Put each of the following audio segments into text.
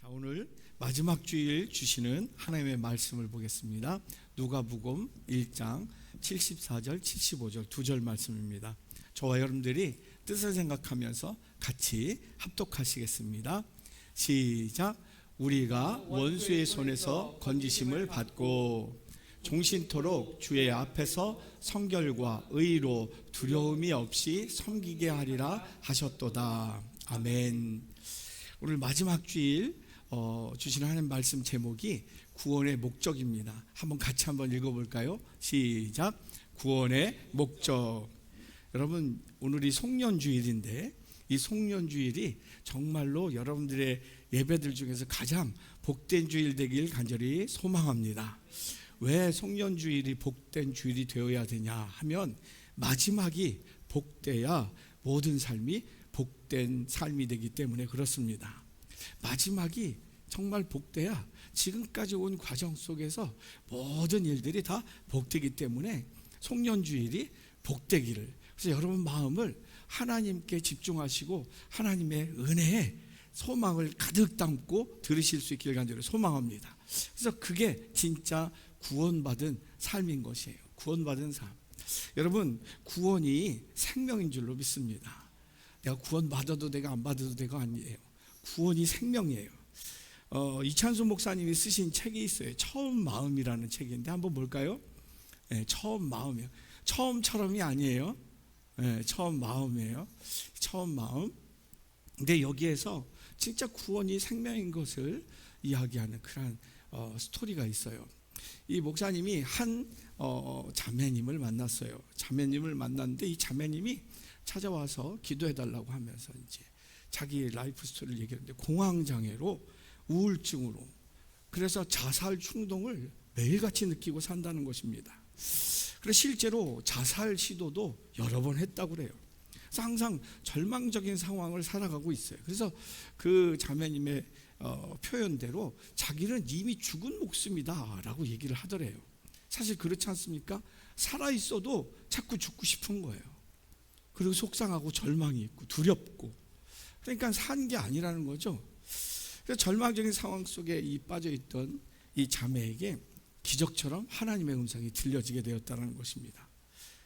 자, 오늘 마지막 주일 주시는 하나님의 말씀을 보겠습니다. 누가복음 1장 74절 75절 두 절 말씀입니다. 저와 여러분들이 뜻을 생각하면서 같이 합독하시겠습니다. 시작. 우리가 원수의 손에서 건지심을 받고 종신토록 주의 앞에서 성결과 의로 두려움이 없이 섬기게 하리라 하셨도다. 아멘. 오늘 마지막 주일 주시는 하나님 말씀 제목이 구원의 목적입니다. 같이 한번 읽어볼까요? 시작. 구원의 목적. 여러분, 오늘이 송년주일인데 이 송년주일이 정말로 여러분들의 예배들 중에서 가장 복된 주일 되길 간절히 소망합니다. 왜 송년주일이 복된 주일이 되어야 되냐 하면 마지막이 복돼야 모든 삶이 복된 삶이 되기 때문에 그렇습니다. 마지막이 정말 복돼야 지금까지 온 과정 속에서 모든 일들이 다 복되기 때문에 송년주일이 복되기를, 그래서 여러분 마음을 하나님께 집중하시고 하나님의 은혜에 소망을 가득 담고 들으실 수 있기를 간절히 소망합니다. 그래서 그게 진짜 구원받은 삶인 것이에요. 구원받은 삶. 여러분, 구원이 생명인 줄로 믿습니다. 내가 구원받아도 되고 안 받아도 되고 아니에요. 구원이 생명이에요. 이찬수 목사님이 쓰신 책이 있어요. 처음 마음이라는 책인데 한번 볼까요? 네, 처음 마음이에요. 처음처럼이 아니에요. 네, 처음 마음이에요. 처음 마음. 근데 여기에서 진짜 구원이 생명인 것을 이야기하는 그런 스토리가 있어요. 이 목사님이 한 자매님을 만났어요. 자매님을 만났는데 이 자매님이 찾아와서 기도해달라고 하면서 이제 자기 라이프 스토리를 얘기하는데 공황장애로 우울증으로, 그래서 자살 충동을 매일같이 느끼고 산다는 것입니다. 그래서 실제로 자살 시도도 여러 번 했다고 그래요. 그래서 항상 절망적인 상황을 살아가고 있어요. 그래서 그 자매님의 표현대로 자기는 이미 죽은 목숨이다 라고 얘기를 하더래요. 사실 그렇지 않습니까? 살아있어도 자꾸 죽고 싶은 거예요. 그리고 속상하고 절망이 있고 두렵고, 그러니까 산 게 아니라는 거죠. 그래서 절망적인 상황 속에 빠져있던 이 자매에게 기적처럼 하나님의 음성이 들려지게 되었다는 것입니다.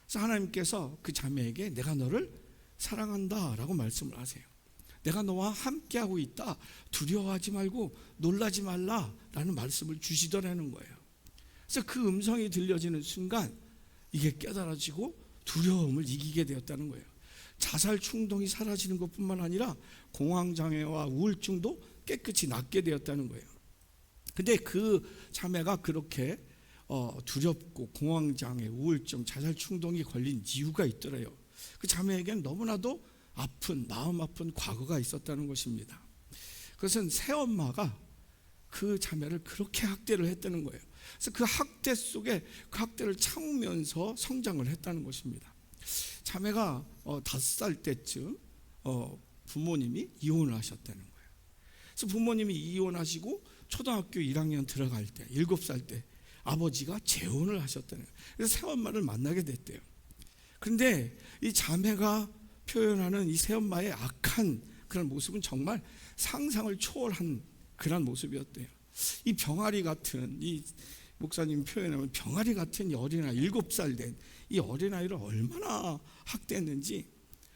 그래서 하나님께서 그 자매에게 내가 너를 사랑한다 라고 말씀을 하세요. 내가 너와 함께하고 있다, 두려워하지 말고 놀라지 말라 라는 말씀을 주시더라는 거예요. 그래서 그 음성이 들려지는 순간 이게 깨달아지고 두려움을 이기게 되었다는 거예요. 자살 충동이 사라지는 것뿐만 아니라 공황장애와 우울증도 깨끗이 낫게 되었다는 거예요. 근데 그 자매가 그렇게 두렵고 공황장애, 우울증, 자살 충동이 걸린 이유가 있더래요. 그 자매에게는 너무나도 마음 아픈 과거가 있었다는 것입니다. 그것은 새엄마가 그 자매를 그렇게 학대를 했다는 거예요. 그래서 그 학대 속에 그 학대를 참으면서 성장을 했다는 것입니다. 자매가 5살 때쯤 부모님이 이혼을 하셨다는 거예요. 그래서 부모님이 이혼하시고 초등학교 1학년 들어갈 때 7살 때 아버지가 재혼을 하셨다는 거예요. 그래서 새엄마를 만나게 됐대요. 그런데 이 자매가 표현하는 이 새엄마의 악한 그런 모습은 정말 상상을 초월한 그런 모습이었대요. 이 병아리 같은, 이 목사님 표현하면 병아리 같은 이 어린아이, 7살 된 이 어린아이를 얼마나 학대했는지,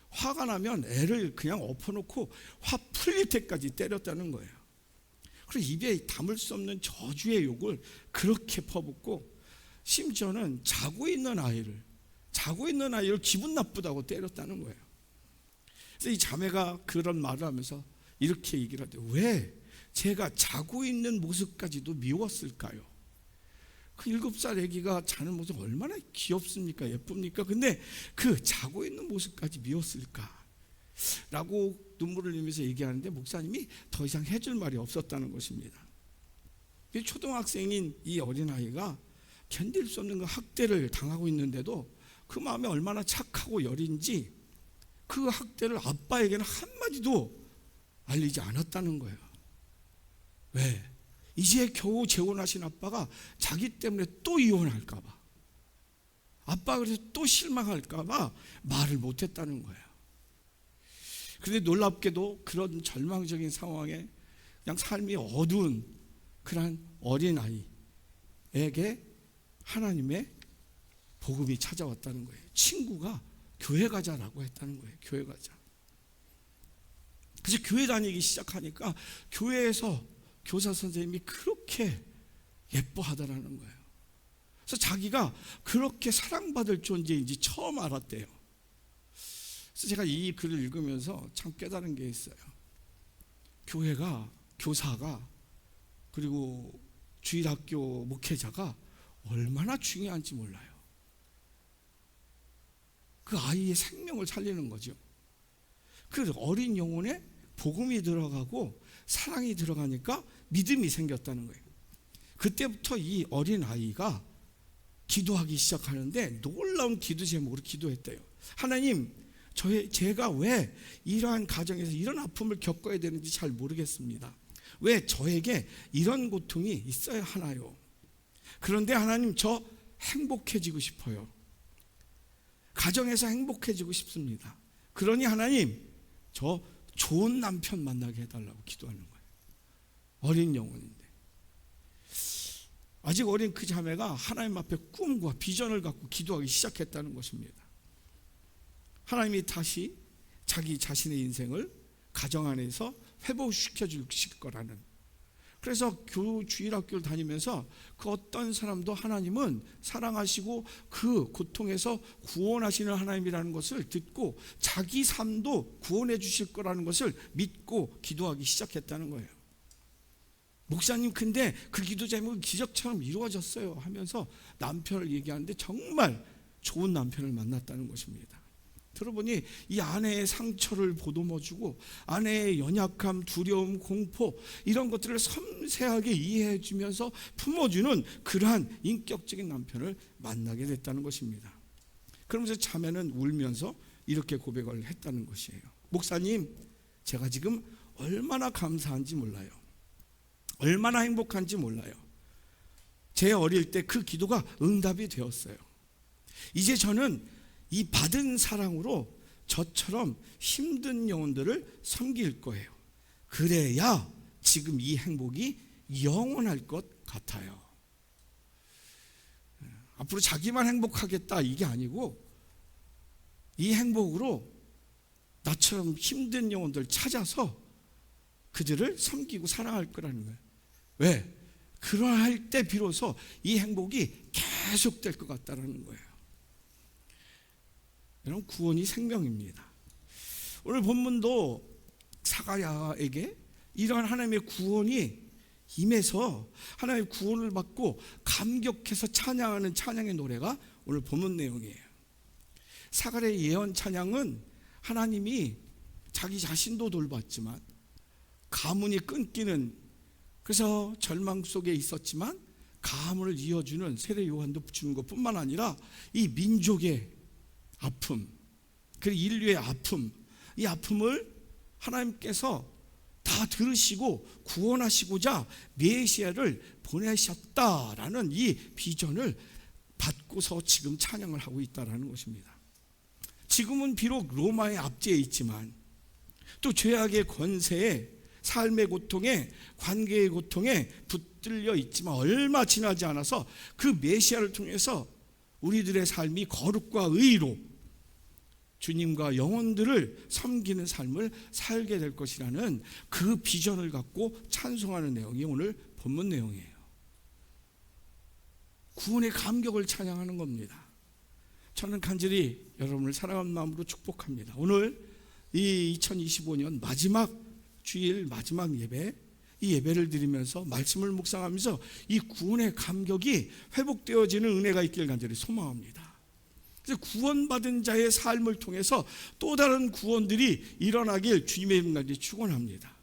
화가 나면 애를 그냥 엎어놓고 화 풀릴 때까지 때렸다는 거예요. 그리고 입에 담을 수 없는 저주의 욕을 그렇게 퍼붓고, 심지어는 자고 있는 아이를 기분 나쁘다고 때렸다는 거예요. 그래서 이 자매가 그런 말을 하면서 이렇게 얘기를 하대요. 왜 제가 자고 있는 모습까지도 미웠을까요? 그 7살 애기가 자는 모습 얼마나 귀엽습니까? 예쁩니까? 근데 그 자고 있는 모습까지 미웠을까? 라고 눈물을 흘리면서 얘기하는데 목사님이 더 이상 해줄 말이 없었다는 것입니다. 초등학생인 이 어린아이가 견딜 수 없는 그 학대를 당하고 있는데도 그 마음이 얼마나 착하고 여린지 그 학대를 아빠에게는 한마디도 알리지 않았다는 거예요. 왜? 이제 겨우 재혼하신 아빠가 자기 때문에 또 이혼할까봐, 아빠가 그래서 또 실망할까봐 말을 못했다는 거예요. 그런데 놀랍게도 그런 절망적인 상황에 그냥 삶이 어두운 그런 어린아이에게 하나님의 복음이 찾아왔다는 거예요. 친구가 교회 가자라고 했다는 거예요. 교회 가자. 그래서 교회 다니기 시작하니까 교회에서 교사 선생님이 그렇게 예뻐하더라는 거예요. 그래서 자기가 그렇게 사랑받을 존재인지 처음 알았대요. 그래서 제가 이 글을 읽으면서 참 깨달은 게 있어요. 교회가, 교사가, 그리고 주일학교 목회자가 얼마나 중요한지 몰라요. 그 아이의 생명을 살리는 거죠. 그 어린 영혼에 복음이 들어가고 사랑이 들어가니까 믿음이 생겼다는 거예요. 그때부터 이 어린 아이가 기도하기 시작하는데 놀라운 기도 제목으로 기도했대요. 하나님, 제가 왜 이러한 가정에서 이런 아픔을 겪어야 되는지 잘 모르겠습니다. 왜 저에게 이런 고통이 있어야 하나요? 그런데 하나님, 저 행복해지고 싶어요. 가정에서 행복해지고 싶습니다. 그러니 하나님, 저 좋은 남편 만나게 해달라고 기도하는 거예요. 어린 영혼인데. 아직 어린 그 자매가 하나님 앞에 꿈과 비전을 갖고 기도하기 시작했다는 것입니다. 하나님이 다시 자기 자신의 인생을 가정 안에서 회복시켜 주실 거라는. 그래서 주일학교를 다니면서 그 어떤 사람도 하나님은 사랑하시고 그 고통에서 구원하시는 하나님이라는 것을 듣고 자기 삶도 구원해 주실 거라는 것을 믿고 기도하기 시작했다는 거예요. 목사님, 근데 그 기도 제목은 기적처럼 이루어졌어요 하면서 남편을 얘기하는데 정말 좋은 남편을 만났다는 것입니다. 들어보니 이 아내의 상처를 보듬어주고 아내의 연약함, 두려움, 공포 이런 것들을 섬세하게 이해해주면서 품어주는 그러한 인격적인 남편을 만나게 됐다는 것입니다. 그러면서 자매는 울면서 이렇게 고백을 했다는 것이에요. 목사님, 제가 지금 얼마나 감사한지 몰라요. 얼마나 행복한지 몰라요. 제 어릴 때 그 기도가 응답이 되었어요. 이제 저는 이 받은 사랑으로 저처럼 힘든 영혼들을 섬길 거예요. 그래야 지금 이 행복이 영원할 것 같아요. 앞으로 자기만 행복하겠다 이게 아니고 이 행복으로 나처럼 힘든 영혼들 찾아서 그들을 섬기고 사랑할 거라는 거예요. 왜? 그러할 때 비로소 이 행복이 계속될 것 같다는 거예요. 여러분, 구원이 생명입니다. 오늘 본문도 사가랴에게 이러한 하나님의 구원이 임해서 하나님의 구원을 받고 감격해서 찬양하는 찬양의 노래가 오늘 본문 내용이에요. 사가랴의 예언 찬양은 하나님이 자기 자신도 돌봤지만 가문이 끊기는, 그래서 절망 속에 있었지만 가문을 이어주는 세례 요한도 주는 것뿐만 아니라 이 민족의 아픔, 그리고 인류의 아픔, 이 아픔을 하나님께서 다 들으시고 구원하시고자 메시아를 보내셨다라는 이 비전을 받고서 지금 찬양을 하고 있다는 것입니다. 지금은 비록 로마의 압제에 있지만 또 죄악의 권세에 삶의 고통에 관계의 고통에 붙들려 있지만 얼마 지나지 않아서 그 메시아를 통해서 우리들의 삶이 거룩과 의로 주님과 영혼들을 섬기는 삶을 살게 될 것이라는 그 비전을 갖고 찬송하는 내용이 오늘 본문 내용이에요. 구원의 감격을 찬양하는 겁니다. 저는 간절히 여러분을 사랑하는 마음으로 축복합니다. 오늘 이 2025년 마지막 주일 마지막 예배, 이 예배를 드리면서 말씀을 묵상하면서 이 구원의 감격이 회복되어지는 은혜가 있길 간절히 소망합니다. 그래서 구원받은 자의 삶을 통해서 또 다른 구원들이 일어나길 주님의 이름으로 축원합니다.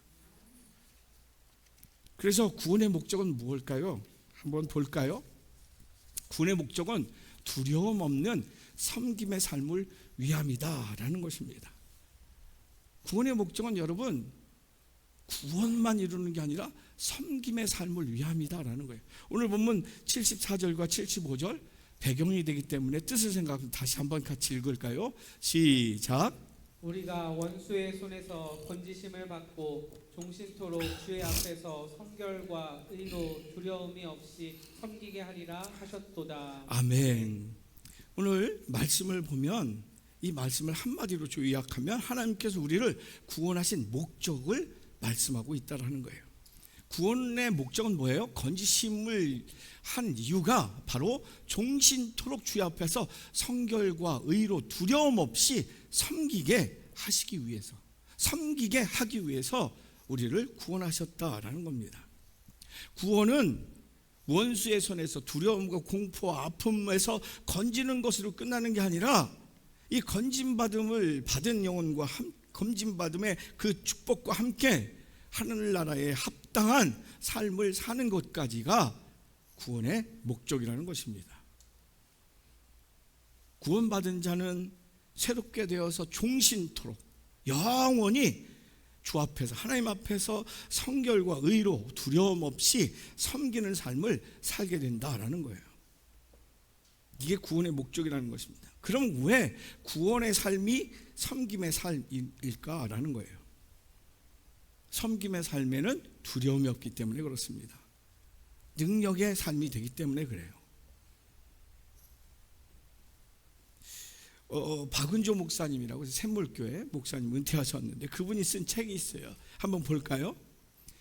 그래서 구원의 목적은 무엇일까요? 한번 볼까요? 구원의 목적은 두려움 없는 섬김의 삶을 위함이다라는 것입니다. 구원의 목적은 여러분 구원만 이루는 게 아니라 섬김의 삶을 위함이다라는 거예요. 오늘 본문 74절과 75절 배경이 되기 때문에 뜻을 생각하면 다시 한번 같이 읽을까요? 시작. 우리가 원수의 손에서 건지심을 받고 종신토록 주의 앞에서 성결과 의로 두려움이 없이 섬기게 하리라 하셨도다. 아멘. 오늘 말씀을 보면 이 말씀을 한마디로 요약하면 하나님께서 우리를 구원하신 목적을 말씀하고 있다는 거예요. 구원의 목적은 뭐예요? 건지심을 한 이유가 바로 종신토록 주의 앞에서 성결과 의로 두려움 없이 섬기게 하시기 위해서, 섬기게 하기 위해서 우리를 구원하셨다라는 겁니다. 구원은 원수의 손에서 두려움과 공포와 아픔에서 건지는 것으로 끝나는 게 아니라 이 건짐받음을 받은 영혼과 건짐받음의 그 축복과 함께 하늘나라에 합당한 삶을 사는 것까지가 구원의 목적이라는 것입니다. 구원받은 자는 새롭게 되어서 종신토록 영원히 주 앞에서, 하나님 앞에서 성결과 의로 두려움 없이 섬기는 삶을 살게 된다라는 거예요. 이게 구원의 목적이라는 것입니다. 그럼 왜 구원의 삶이 섬김의 삶일까라는 거예요. 섬김의 삶에는 두려움이 없기 때문에 그렇습니다. 능력의 삶이 되기 때문에 그래요. 박은조 목사님이라고 샘물교회 목사님 은퇴하셨는데 그분이 쓴 책이 있어요. 한번 볼까요?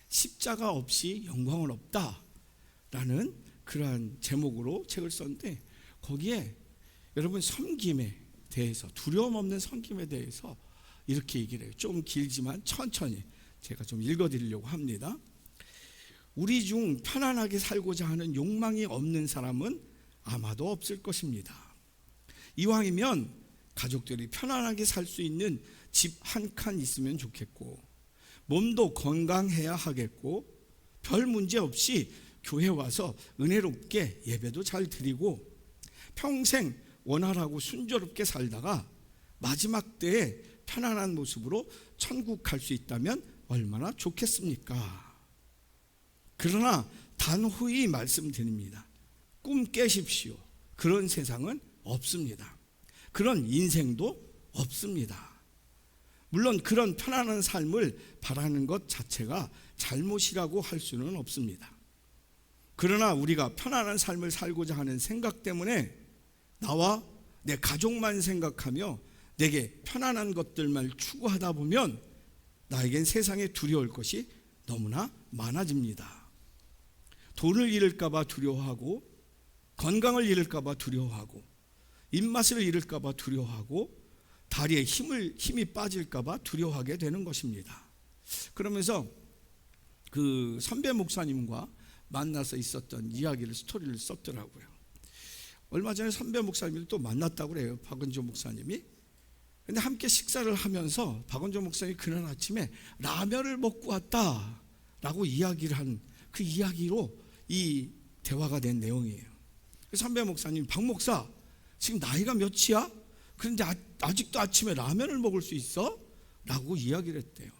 십자가 없이 영광은 없다라는 그러한 제목으로 책을 썼는데 거기에 여러분 섬김에 대해서, 두려움 없는 섬김에 대해서 이렇게 얘기를 해요. 좀 길지만 천천히 제가 좀 읽어드리려고 합니다. 우리 중 편안하게 살고자 하는 욕망이 없는 사람은 아마도 없을 것입니다. 이왕이면 가족들이 편안하게 살 수 있는 집 한 칸 있으면 좋겠고, 몸도 건강해야 하겠고, 별 문제 없이 교회 와서 은혜롭게 예배도 잘 드리고 평생 원활하고 순조롭게 살다가 마지막 때에 편안한 모습으로 천국 갈 수 있다면 얼마나 좋겠습니까? 그러나 단호히 말씀드립니다. 꿈 깨십시오. 그런 세상은 없습니다. 그런 인생도 없습니다. 물론 그런 편안한 삶을 바라는 것 자체가 잘못이라고 할 수는 없습니다. 그러나 우리가 편안한 삶을 살고자 하는 생각 때문에 나와 내 가족만 생각하며 내게 편안한 것들만 추구하다 보면 나에겐 세상에 두려울 것이 너무나 많아집니다. 돈을 잃을까 봐 두려워하고, 건강을 잃을까 봐 두려워하고, 입맛을 잃을까 봐 두려워하고, 다리에 힘이 빠질까 봐 두려워하게 되는 것입니다. 그러면서 그 선배 목사님과 만나서 있었던 이야기를, 스토리를 썼더라고요. 얼마 전에 선배 목사님을 또 만났다고 그래요. 박은조 목사님이. 근데 함께 식사를 하면서 박은조 목사님이 그날 아침에 라면을 먹고 왔다라고 이야기를 한 그 이야기로 이 대화가 된 내용이에요. 선배 목사님, 박 목사 지금 나이가 몇이야? 그런데 아직도 아침에 라면을 먹을 수 있어? 라고 이야기를 했대요.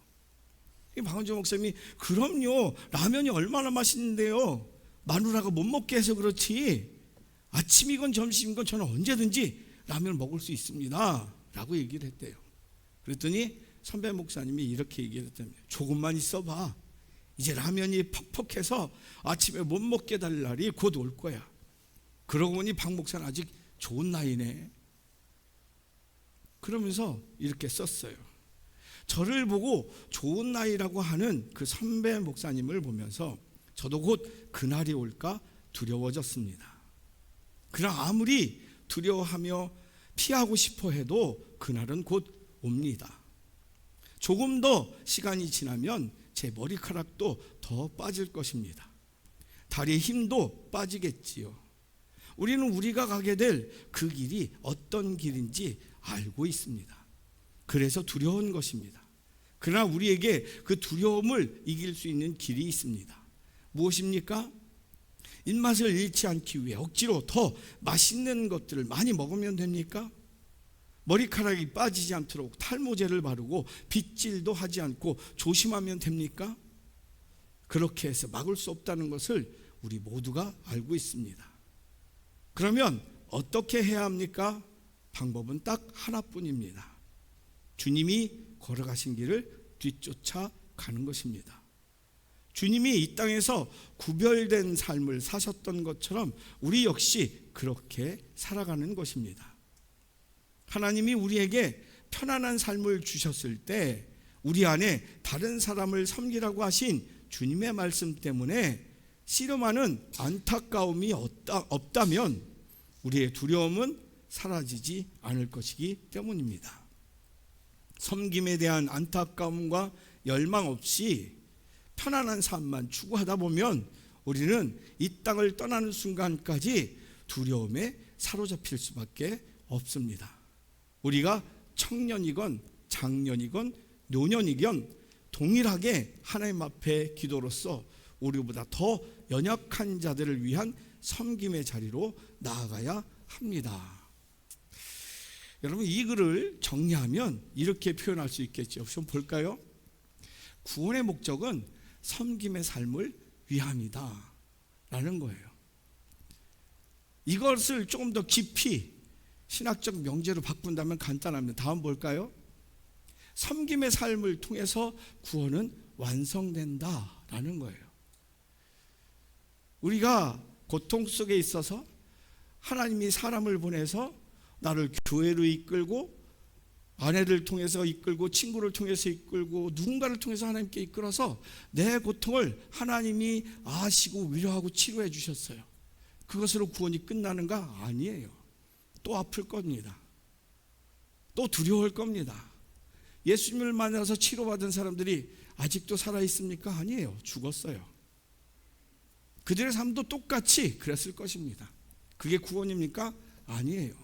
박은조 목사님이 그럼요, 라면이 얼마나 맛있는데요, 마누라가 못 먹게 해서 그렇지 아침이건 점심이건 저는 언제든지 라면을 먹을 수 있습니다 라고 얘기를 했대요. 그랬더니 선배 목사님이 이렇게 얘기를 했답니다. 조금만 있어봐. 이제 라면이 퍽퍽해서 아침에 못 먹게 해달 날이 곧 올 거야. 그러고 보니 박 목사는 아직 좋은 나이네. 그러면서 이렇게 썼어요. 저를 보고 좋은 나이라고 하는 그 선배 목사님을 보면서 저도 곧 그날이 올까 두려워졌습니다. 그러나 아무리 두려워하며 피하고 싶어 해도 그날은 곧 옵니다. 조금 더 시간이 지나면 제 머리카락도 더 빠질 것입니다. 다리의 힘도 빠지겠지요. 우리는 우리가 가게 될 그 길이 어떤 길인지 알고 있습니다. 그래서 두려운 것입니다. 그러나 우리에게 그 두려움을 이길 수 있는 길이 있습니다. 무엇입니까? 입맛을 잃지 않기 위해 억지로 더 맛있는 것들을 많이 먹으면 됩니까? 머리카락이 빠지지 않도록 탈모제를 바르고 빗질도 하지 않고 조심하면 됩니까? 그렇게 해서 막을 수 없다는 것을 우리 모두가 알고 있습니다. 그러면 어떻게 해야 합니까? 방법은 딱 하나뿐입니다. 주님이 걸어가신 길을 뒤쫓아 가는 것입니다. 주님이 이 땅에서 구별된 삶을 사셨던 것처럼 우리 역시 그렇게 살아가는 것입니다. 하나님이 우리에게 편안한 삶을 주셨을 때 우리 안에 다른 사람을 섬기라고 하신 주님의 말씀 때문에 씨름하는 안타까움이 없다면 우리의 두려움은 사라지지 않을 것이기 때문입니다. 섬김에 대한 안타까움과 열망 없이 편안한 삶만 추구하다 보면 우리는 이 땅을 떠나는 순간까지 두려움에 사로잡힐 수밖에 없습니다. 우리가 청년이건 장년이건 노년이건 동일하게 하나님 앞에 기도로서 우리보다 더 연약한 자들을 위한 섬김의 자리로 나아가야 합니다. 여러분, 이 글을 정리하면 이렇게 표현할 수 있겠죠. 좀 볼까요? 구원의 목적은 섬김의 삶을 위함이다 라는 거예요. 이것을 조금 더 깊이 신학적 명제로 바꾼다면 간단합니다. 다음 볼까요? 섬김의 삶을 통해서 구원은 완성된다 라는 거예요. 우리가 고통 속에 있어서 하나님이 사람을 보내서 나를 교회로 이끌고 아내를 통해서 이끌고 친구를 통해서 이끌고 누군가를 통해서 하나님께 이끌어서 내 고통을 하나님이 아시고 위로하고 치료해 주셨어요. 그것으로 구원이 끝나는가? 아니에요. 또 아플 겁니다. 또 두려울 겁니다. 예수님을 만나서 치료받은 사람들이 아직도 살아있습니까? 아니에요. 죽었어요. 그들의 삶도 똑같이 그랬을 것입니다. 그게 구원입니까? 아니에요.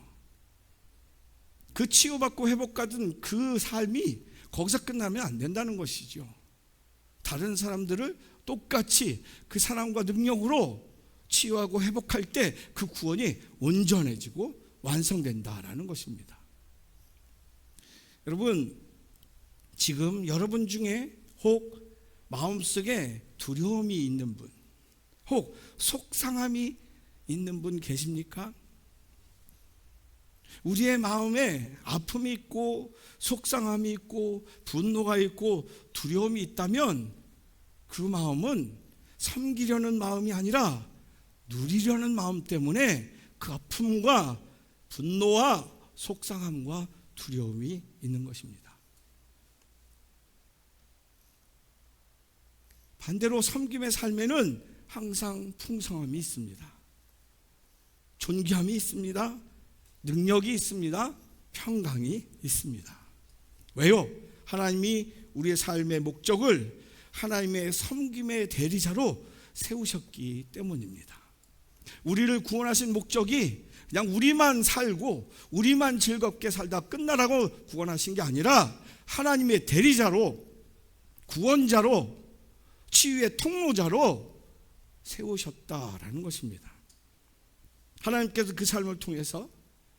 그 치유받고 회복받은 그 삶이 거기서 끝나면 안 된다는 것이죠. 다른 사람들을 똑같이 그 사랑과 능력으로 치유하고 회복할 때 그 구원이 온전해지고 완성된다라는 것입니다. 여러분, 지금 여러분 중에 혹 마음속에 두려움이 있는 분, 혹 속상함이 있는 분 계십니까? 우리의 마음에 아픔이 있고 속상함이 있고 분노가 있고 두려움이 있다면 그 마음은 섬기려는 마음이 아니라 누리려는 마음 때문에 그 아픔과 분노와 속상함과 두려움이 있는 것입니다. 반대로 섬김의 삶에는 항상 풍성함이 있습니다. 존귀함이 있습니다. 능력이 있습니다. 평강이 있습니다. 왜요? 하나님이 우리의 삶의 목적을 하나님의 섬김의 대리자로 세우셨기 때문입니다. 우리를 구원하신 목적이 그냥 우리만 살고 우리만 즐겁게 살다 끝나라고 구원하신 게 아니라 하나님의 대리자로, 구원자로, 치유의 통로자로 세우셨다라는 것입니다. 하나님께서 그 삶을 통해서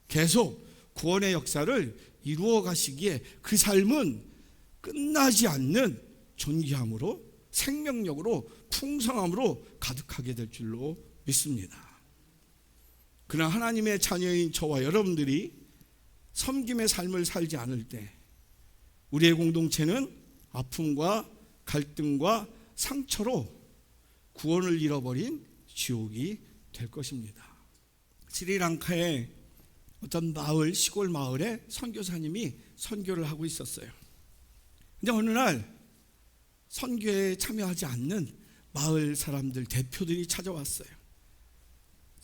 계속 구원의 역사를 이루어 가시기에 그 삶은 끝나지 않는 존귀함으로, 생명력으로, 풍성함으로 가득하게 될 줄로 믿습니다. 그러나 하나님의 자녀인 저와 여러분들이 섬김의 삶을 살지 않을 때 우리의 공동체는 아픔과 갈등과 상처로 구원을 잃어버린 지옥이 될 것입니다. 스리랑카의 어떤 마을, 시골 마을에 선교사님이 선교를 하고 있었어요. 근데 어느 날 선교에 참여하지 않는 마을 사람들, 대표들이 찾아왔어요.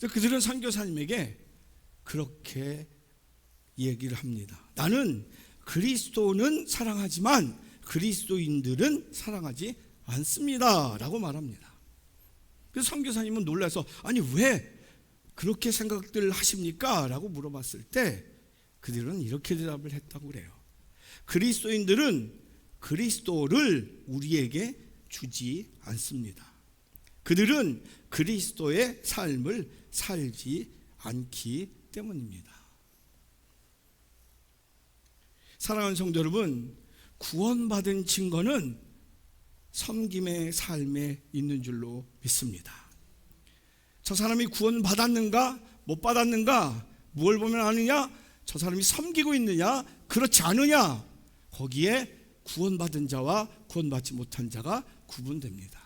그들은 선교사님에게 그렇게 얘기를 합니다. 나는 그리스도는 사랑하지만 그리스도인들은 사랑하지 않습니다 라고 말합니다. 그래서 선교사님은 놀라서 아니 왜 그렇게 생각들 하십니까? 라고 물어봤을 때 그들은 이렇게 대답을 했다고 그래요. 그리스도인들은 그리스도를 우리에게 주지 않습니다. 그들은 그리스도의 삶을 살지 않기 때문입니다. 사랑하는 성도 여러분, 구원받은 증거는 섬김의 삶에 있는 줄로 믿습니다. 저 사람이 구원받았는가 못 받았는가, 뭘 보면 아느냐, 저 사람이 섬기고 있느냐 그렇지 않으냐, 거기에 구원받은 자와 구원받지 못한 자가 구분됩니다.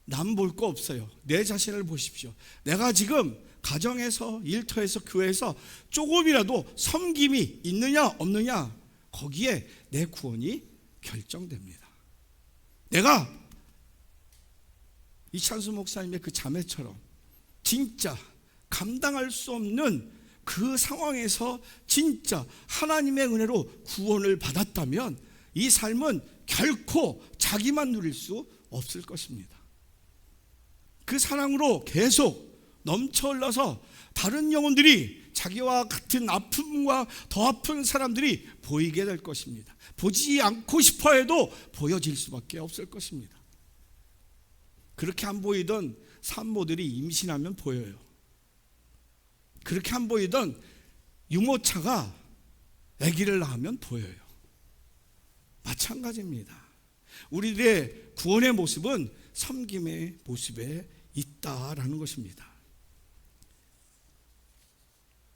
남 볼 거 없어요. 내 자신을 보십시오. 내가 지금 가정에서, 일터에서, 교회에서 조금이라도 섬김이 있느냐 없느냐, 거기에 내 구원이 결정됩니다. 내가 이찬수 목사님의 그 자매처럼 진짜 감당할 수 없는 그 상황에서 진짜 하나님의 은혜로 구원을 받았다면 이 삶은 결코 자기만 누릴 수 없을 것입니다. 그 사랑으로 계속 넘쳐 흘러서 다른 영혼들이 자기와 같은 아픔과 더 아픈 사람들이 보이게 될 것입니다. 보지 않고 싶어 해도 보여질 수밖에 없을 것입니다. 그렇게 안 보이던 산모들이 임신하면 보여요. 그렇게 안 보이던 유모차가 아기를 낳으면 보여요. 마찬가지입니다. 우리들의 구원의 모습은 섬김의 모습에 있다라는 것입니다.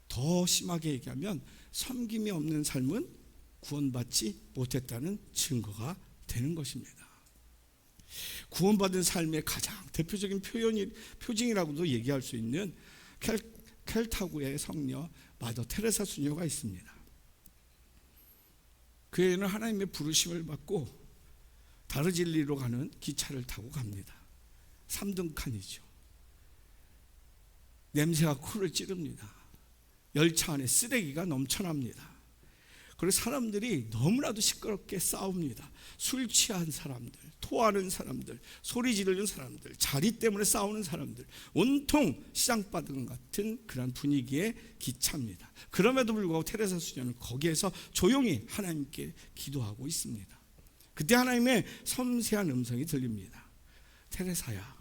더 심하게 얘기하면 섬김이 없는 삶은 구원받지 못했다는 증거가 되는 것입니다. 구원받은 삶의 가장 대표적인 표징이라고도 얘기할 수 있는 켈타구의 성녀 마더 테레사 수녀가 있습니다. 그 애는 하나님의 부르심을 받고 다르질리로 가는 기차를 타고 갑니다. 3등 칸이죠. 냄새가 코를 찌릅니다. 열차 안에 쓰레기가 넘쳐납니다. 그리고 사람들이 너무나도 시끄럽게 싸웁니다. 술 취한 사람들, 토하는 사람들, 소리 지르는 사람들, 자리 때문에 싸우는 사람들, 온통 시장바닥 같은 그런 분위기의 기차입니다. 그럼에도 불구하고 테레사 수녀는 거기에서 조용히 하나님께 기도하고 있습니다. 그때 하나님의 섬세한 음성이 들립니다. 테레사야,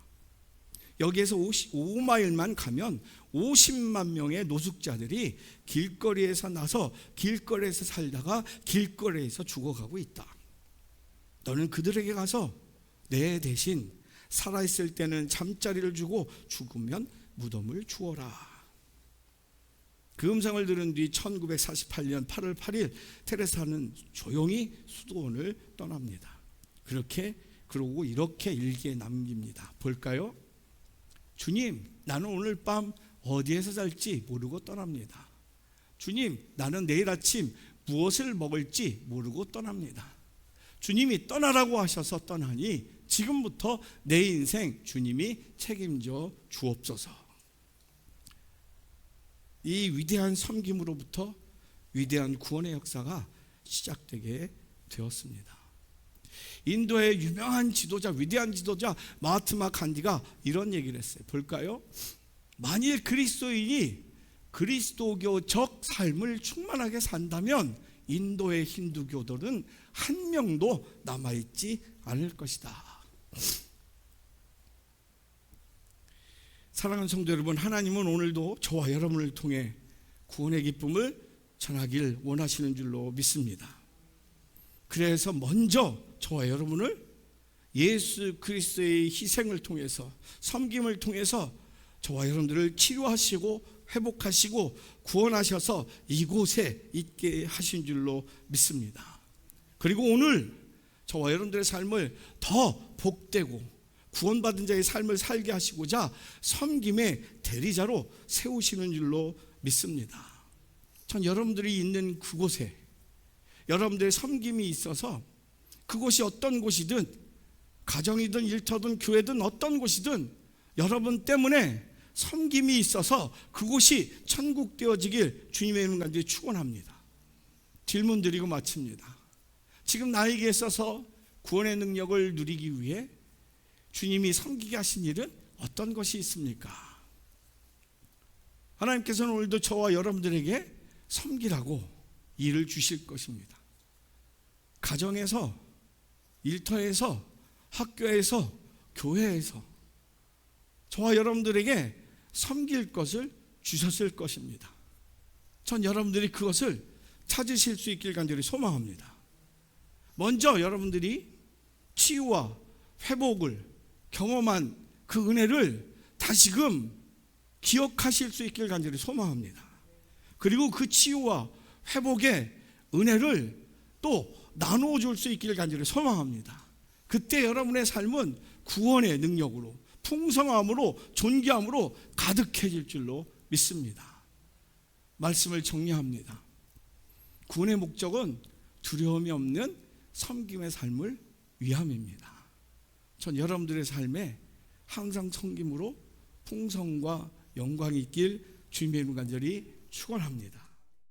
여기에서 5마일만 가면 50만 명의 노숙자들이 길거리에서 나서 길거리에서 살다가 길거리에서 죽어가고 있다. 너는 그들에게 가서 내 대신 살아있을 때는 잠자리를 주고 죽으면 무덤을 주어라. 그 음성을 들은 뒤 1948년 8월 8일 테레사는 조용히 수도원을 떠납니다. 그러고 이렇게 일기에 남깁니다. 볼까요? 주님, 나는 오늘 밤 어디에서 잘지 모르고 떠납니다. 주님, 나는 내일 아침 무엇을 먹을지 모르고 떠납니다. 주님이 떠나라고 하셔서 떠나니 지금부터 내 인생 주님이 책임져 주옵소서. 이 위대한 섬김으로부터 위대한 구원의 역사가 시작되게 되었습니다. 인도의 유명한 지도자, 위대한 지도자 마하트마 간디가 이런 얘기를 했어요. 볼까요? 만일 그리스도인이 그리스도교적 삶을 충만하게 산다면 인도의 힌두교들은 한 명도 남아있지 않을 것이다. 사랑하는 성도 여러분, 하나님은 오늘도 저와 여러분을 통해 구원의 기쁨을 전하길 원하시는 줄로 믿습니다. 그래서 먼저 저와 여러분을 예수 그리스도의 희생을 통해서, 섬김을 통해서 저와 여러분들을 치료하시고 회복하시고 구원하셔서 이곳에 있게 하신 줄로 믿습니다. 그리고 오늘 저와 여러분들의 삶을 더 복되고 구원받은 자의 삶을 살게 하시고자 섬김의 대리자로 세우시는 줄로 믿습니다. 전 여러분들이 있는 그곳에 여러분들의 섬김이 있어서 그곳이 어떤 곳이든, 가정이든 일터든 교회든 어떤 곳이든 여러분 때문에 섬김이 있어서 그곳이 천국 되어지길 주님의 이름 간절히 축원합니다. 질문 드리고 마칩니다. 지금 나에게 있어서 구원의 능력을 누리기 위해 주님이 섬기게 하신 일은 어떤 것이 있습니까? 하나님께서는 오늘도 저와 여러분들에게 섬기라고 일을 주실 것입니다. 가정에서, 일터에서, 학교에서, 교회에서 저와 여러분들에게 섬길 것을 주셨을 것입니다. 전 여러분들이 그것을 찾으실 수 있길 간절히 소망합니다. 먼저 여러분들이 치유와 회복을 경험한 그 은혜를 다시금 기억하실 수 있길 간절히 소망합니다. 그리고 그 치유와 회복의 은혜를 또 나누어 줄 수 있기를 간절히 소망합니다. 그때 여러분의 삶은 구원의 능력으로, 풍성함으로, 존귀함으로 가득해질 줄로 믿습니다. 말씀을 정리합니다. 구원의 목적은 두려움이 없는 섬김의 삶을 위함입니다. 전 여러분들의 삶에 항상 섬김으로 풍성과 영광이 있길 주님의 이름 간절히 축원합니다.